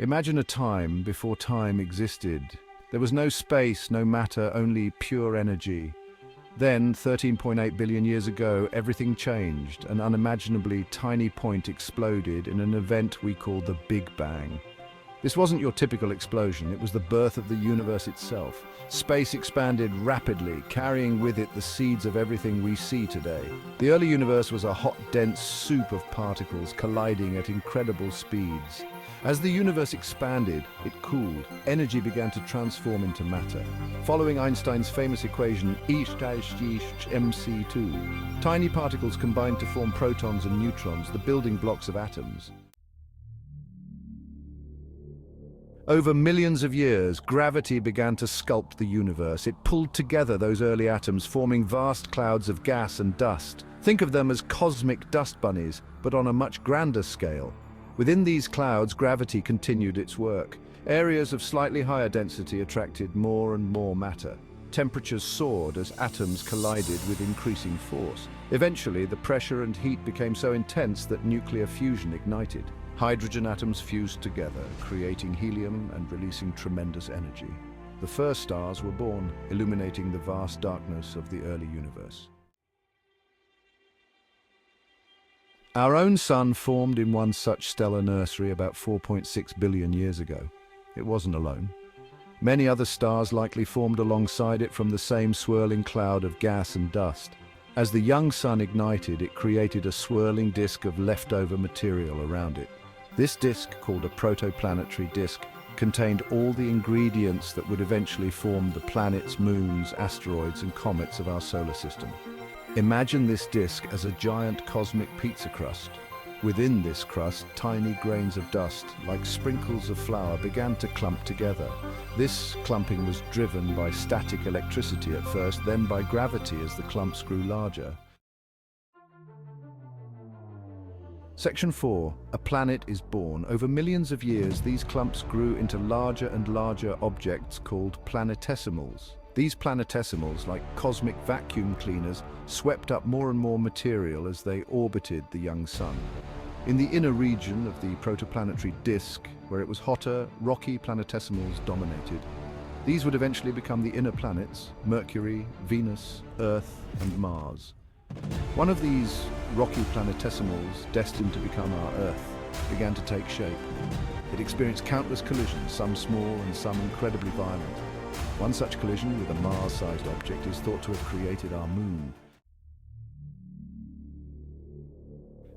Imagine a time before time existed. There was no space, no matter, only pure energy. Then, 13.8 billion years ago, everything changed. An unimaginably tiny point exploded in an event we call the Big Bang. This wasn't your typical explosion, it was the birth of the universe itself. Space expanded rapidly, carrying with it the seeds of everything we see today. The early universe was a hot, dense soup of particles colliding at incredible speeds. As the universe expanded, it cooled. Energy began to transform into matter. Following Einstein's famous equation E = mc2, tiny particles combined to form protons and neutrons, the building blocks of atoms. Over millions of years, gravity began to sculpt the universe. It pulled together those early atoms, forming vast clouds of gas and dust. Think of them as cosmic dust bunnies, but on a much grander scale. Within these clouds, gravity continued its work. Areas of slightly higher density attracted more and more matter. Temperatures soared as atoms collided with increasing force. Eventually, the pressure and heat became so intense that nuclear fusion ignited. Hydrogen atoms fused together, creating helium and releasing tremendous energy. The first stars were born, illuminating the vast darkness of the early universe. Our own sun formed in one such stellar nursery about 4.6 billion years ago. It wasn't alone. Many other stars likely formed alongside it from the same swirling cloud of gas and dust. As the young sun ignited, it created a swirling disk of leftover material around it. This disk, called a protoplanetary disk, contained all the ingredients that would eventually form the planets, moons, asteroids, and comets of our solar system. Imagine this disk as a giant cosmic pizza crust. Within this crust, tiny grains of dust, like sprinkles of flour, began to clump together. This clumping was driven by static electricity at first, then by gravity as the clumps grew larger. Section 4. A planet is born. Over millions of years, these clumps grew into larger and larger objects called planetesimals. These planetesimals, like cosmic vacuum cleaners, swept up more and more material as they orbited the young sun. In the inner region of the protoplanetary disk, where it was hotter, rocky planetesimals dominated. These would eventually become the inner planets: Mercury, Venus, Earth, and Mars. One of these rocky planetesimals, destined to become our Earth, began to take shape. It experienced countless collisions, some small and some incredibly violent. One such collision with a Mars-sized object is thought to have created our moon.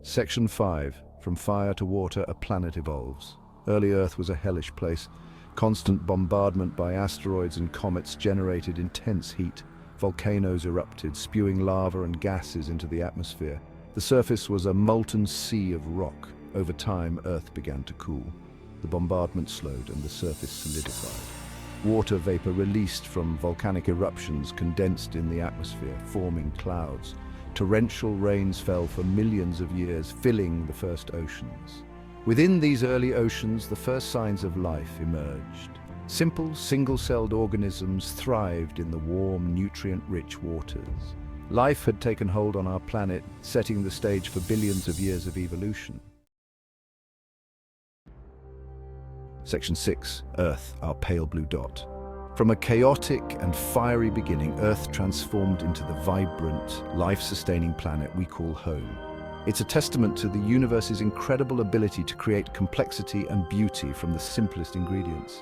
Section 5. From fire to water, a planet evolves. Early Earth was a hellish place. Constant bombardment by asteroids and comets generated intense heat. Volcanoes erupted, spewing lava and gases into the atmosphere. The surface was a molten sea of rock. Over time, Earth began to cool. The bombardment slowed and the surface solidified. Water vapor released from volcanic eruptions condensed in the atmosphere, forming clouds. Torrential rains fell for millions of years, filling the first oceans. Within these early oceans, the first signs of life emerged. Simple, single-celled organisms thrived in the warm, nutrient-rich waters. Life had taken hold on our planet, setting the stage for billions of years of evolution. Section 6. Earth, our pale blue dot. From a chaotic and fiery beginning, Earth transformed into the vibrant, life-sustaining planet we call home. It's a testament to the universe's incredible ability to create complexity and beauty from the simplest ingredients.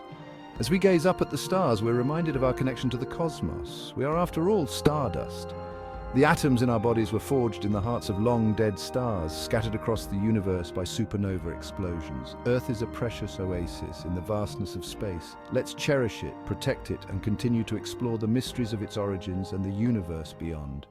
As we gaze up at the stars, we're reminded of our connection to the cosmos. We are, after all, stardust. The atoms in our bodies were forged in the hearts of long-dead stars, scattered across the universe by supernova explosions. Earth is a precious oasis in the vastness of space. Let's cherish it, protect it, and continue to explore the mysteries of its origins and the universe beyond.